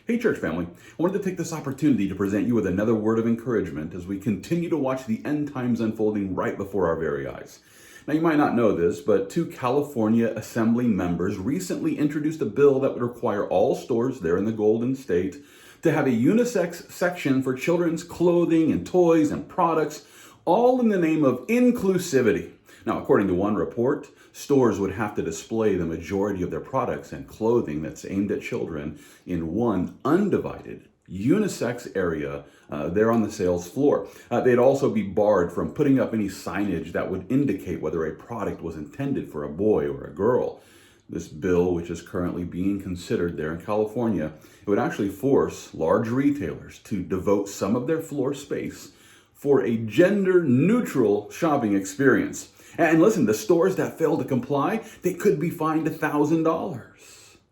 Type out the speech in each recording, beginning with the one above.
Hey, church family. I wanted to take this opportunity to present you with another word of encouragement as we continue to watch the end times unfolding right before our very eyes. Now, you might not know this, but two California Assembly members recently introduced a bill that would require all stores there in the Golden State to have a unisex section for children's clothing and toys and products, all in the name of inclusivity. Now, according to one report, stores would have to display the majority of their products and clothing that's aimed at children in one undivided, unisex area there on the sales floor. They'd also be barred from putting up any signage that would indicate whether a product was intended for a boy or a girl. This bill, which is currently being considered there in California, it would actually force large retailers to devote some of their floor space for a gender-neutral shopping experience. And listen, the stores that fail to comply, they could be fined $1,000.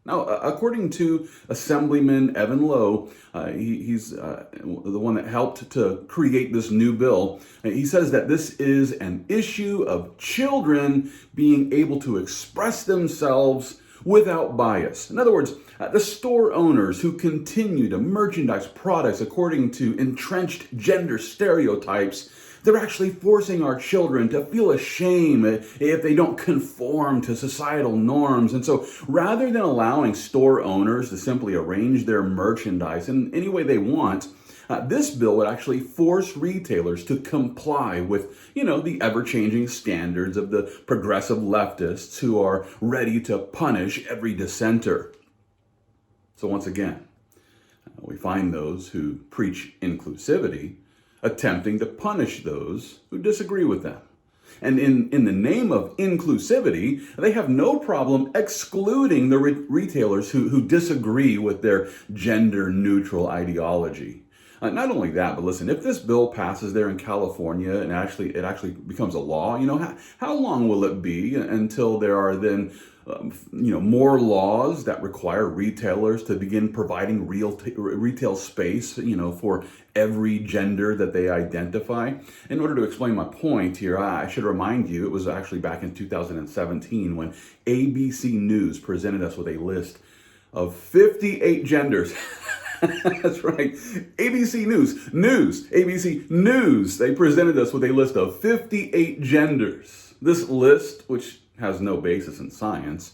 Now, according to Assemblyman Evan Lowe, he's the one that helped to create this new bill. He says that this is an issue of children being able to express themselves without bias. In other words, the store owners who continue to merchandise products according to entrenched gender stereotypes, they're actually forcing our children to feel ashamed if they don't conform to societal norms. And so rather than allowing store owners to simply arrange their merchandise in any way they want, this bill would actually force retailers to comply with, the ever-changing standards of the progressive leftists who are ready to punish every dissenter. So once again, we find those who preach inclusivity attempting to punish those who disagree with them. And in the name of inclusivity, they have no problem excluding the retailers who disagree with their gender-neutral ideology. Not only that, but listen, if this bill passes there in California and it actually becomes a law, how long will it be until there are then more laws that require retailers to begin providing retail space, for every gender that they identify? In order to explain my point here, I should remind you, it was actually back in 2017 when ABC News presented us with a list of 58 genders. That's right. ABC News. They presented us with a list of 58 genders. This list, which has no basis in science,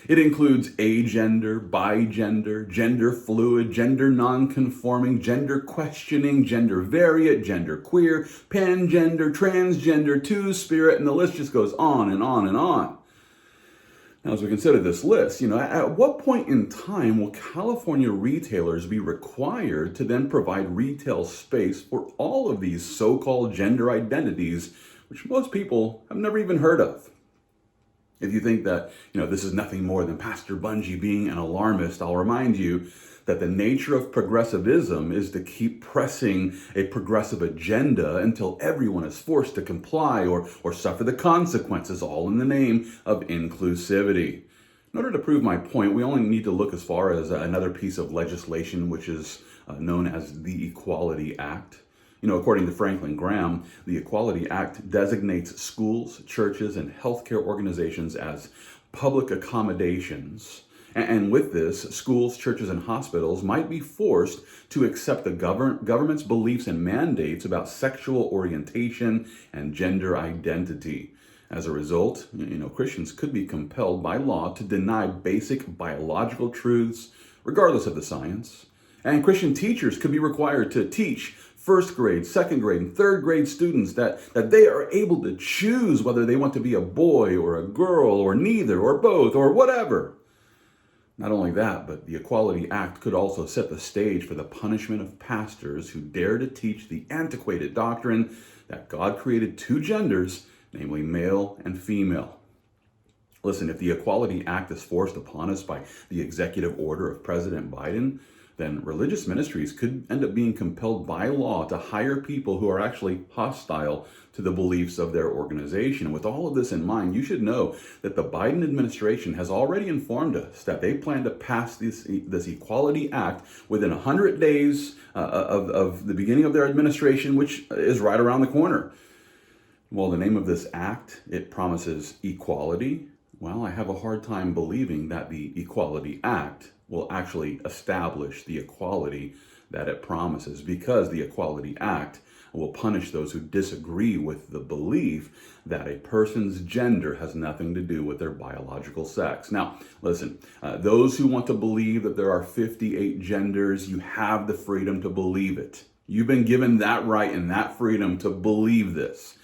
it includes agender, bigender, gender fluid, gender non-conforming, gender questioning, gender variant, gender queer, pangender, transgender, two-spirit, and the list just goes on and on and on. Now, as we consider this list, at what point in time will California retailers be required to then provide retail space for all of these so-called gender identities, which most people have never even heard of? If you think that, this is nothing more than Pastor Bunjee being an alarmist, I'll remind you that the nature of progressivism is to keep pressing a progressive agenda until everyone is forced to comply or suffer the consequences, all in the name of inclusivity. In order to prove my point, we only need to look as far as another piece of legislation, which is known as the Equality Act. According to Franklin Graham, the Equality Act designates schools, churches, and healthcare organizations as public accommodations. And with this, schools, churches, and hospitals might be forced to accept the government's beliefs and mandates about sexual orientation and gender identity. As a result, Christians could be compelled by law to deny basic biological truths, regardless of the science. And Christian teachers could be required to teach first grade, second grade, and third grade students that they are able to choose whether they want to be a boy or a girl or neither or both or whatever. Not only that, but the Equality Act could also set the stage for the punishment of pastors who dare to teach the antiquated doctrine that God created two genders, namely male and female. Listen, if the Equality Act is forced upon us by the executive order of President Biden, then religious ministries could end up being compelled by law to hire people who are actually hostile to the beliefs of their organization. And with all of this in mind, you should know that the Biden administration has already informed us that they plan to pass this Equality Act within 100 days of the beginning of their administration, which is right around the corner. Well, the name of this act, it promises equality, Well, I have a hard time believing that the Equality Act will actually establish the equality that it promises, because the Equality Act will punish those who disagree with the belief that a person's gender has nothing to do with their biological sex. Now, listen, those who want to believe that there are 58 genders, you have the freedom to believe it. You've been given that right and that freedom to believe this.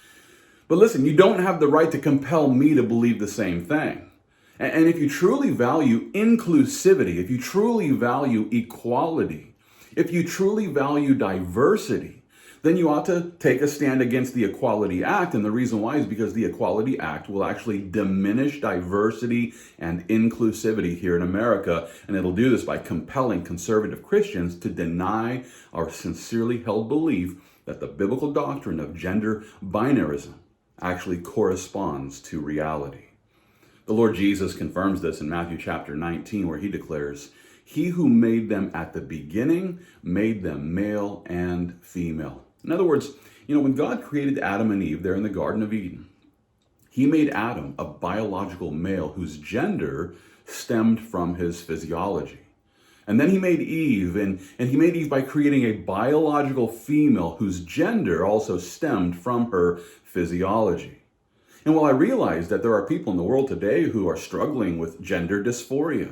But listen, you don't have the right to compel me to believe the same thing. And if you truly value inclusivity, if you truly value equality, if you truly value diversity, then you ought to take a stand against the Equality Act. And the reason why is because the Equality Act will actually diminish diversity and inclusivity here in America. And it'll do this by compelling conservative Christians to deny our sincerely held belief that the biblical doctrine of gender binarism actually corresponds to reality. The Lord Jesus confirms this in Matthew chapter 19, where he declares, "He who made them at the beginning made them male and female." In other words, when God created Adam and Eve there in the Garden of Eden, he made Adam a biological male whose gender stemmed from his physiology. And then he made Eve, and he made Eve by creating a biological female whose gender also stemmed from her physiology. And while I realize that there are people in the world today who are struggling with gender dysphoria,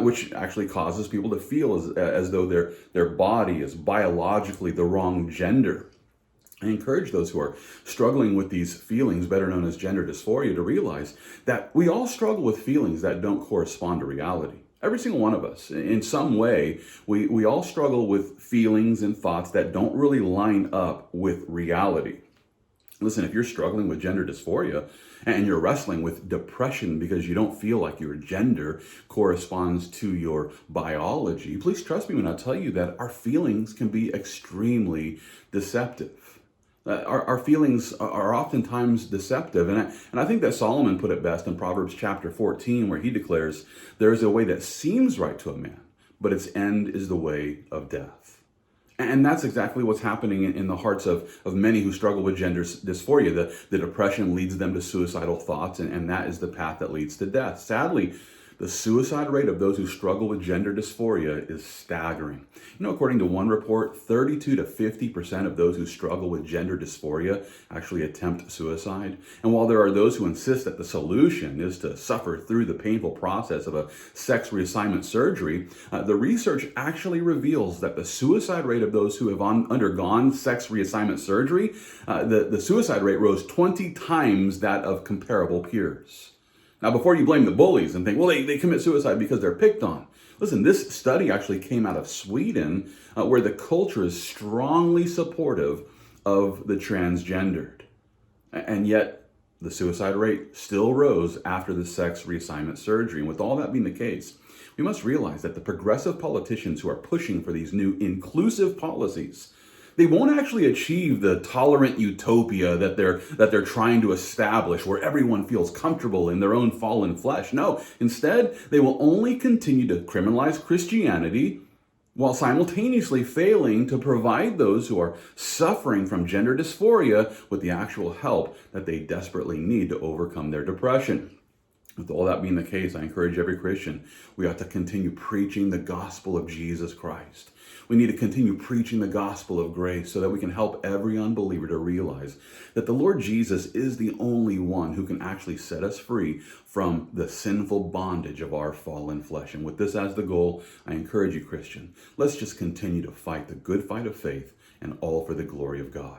which actually causes people to feel as though their body is biologically the wrong gender, I encourage those who are struggling with these feelings, better known as gender dysphoria, to realize that we all struggle with feelings that don't correspond to reality. Every single one of us, in some way, we all struggle with feelings and thoughts that don't really line up with reality. Listen, if you're struggling with gender dysphoria and you're wrestling with depression because you don't feel like your gender corresponds to your biology, please trust me when I tell you that our feelings can be extremely deceptive. Our feelings are oftentimes deceptive. And I think that Solomon put it best in Proverbs chapter 14, where he declares, "There is a way that seems right to a man, but its end is the way of death." And that's exactly what's happening in the hearts of many who struggle with gender dysphoria. The depression leads them to suicidal thoughts, and that is the path that leads to death. Sadly, the suicide rate of those who struggle with gender dysphoria is staggering. According to one report, 32 to 50% of those who struggle with gender dysphoria actually attempt suicide. And while there are those who insist that the solution is to suffer through the painful process of a sex reassignment surgery, the research actually reveals that the suicide rate of those who have undergone sex reassignment surgery, the suicide rate rose 20 times that of comparable peers. Now, before you blame the bullies and think, well, they commit suicide because they're picked on. Listen, this study actually came out of Sweden, where the culture is strongly supportive of the transgendered. And yet, the suicide rate still rose after the sex reassignment surgery. And with all that being the case, we must realize that the progressive politicians who are pushing for these new inclusive policies, they won't actually achieve the tolerant utopia that they're trying to establish, where everyone feels comfortable in their own fallen flesh. No, instead, they will only continue to criminalize Christianity while simultaneously failing to provide those who are suffering from gender dysphoria with the actual help that they desperately need to overcome their depression. With all that being the case, I encourage every Christian, we ought to continue preaching the gospel of Jesus Christ. We need to continue preaching the gospel of grace so that we can help every unbeliever to realize that the Lord Jesus is the only one who can actually set us free from the sinful bondage of our fallen flesh. And with this as the goal, I encourage you, Christian, let's just continue to fight the good fight of faith, and all for the glory of God.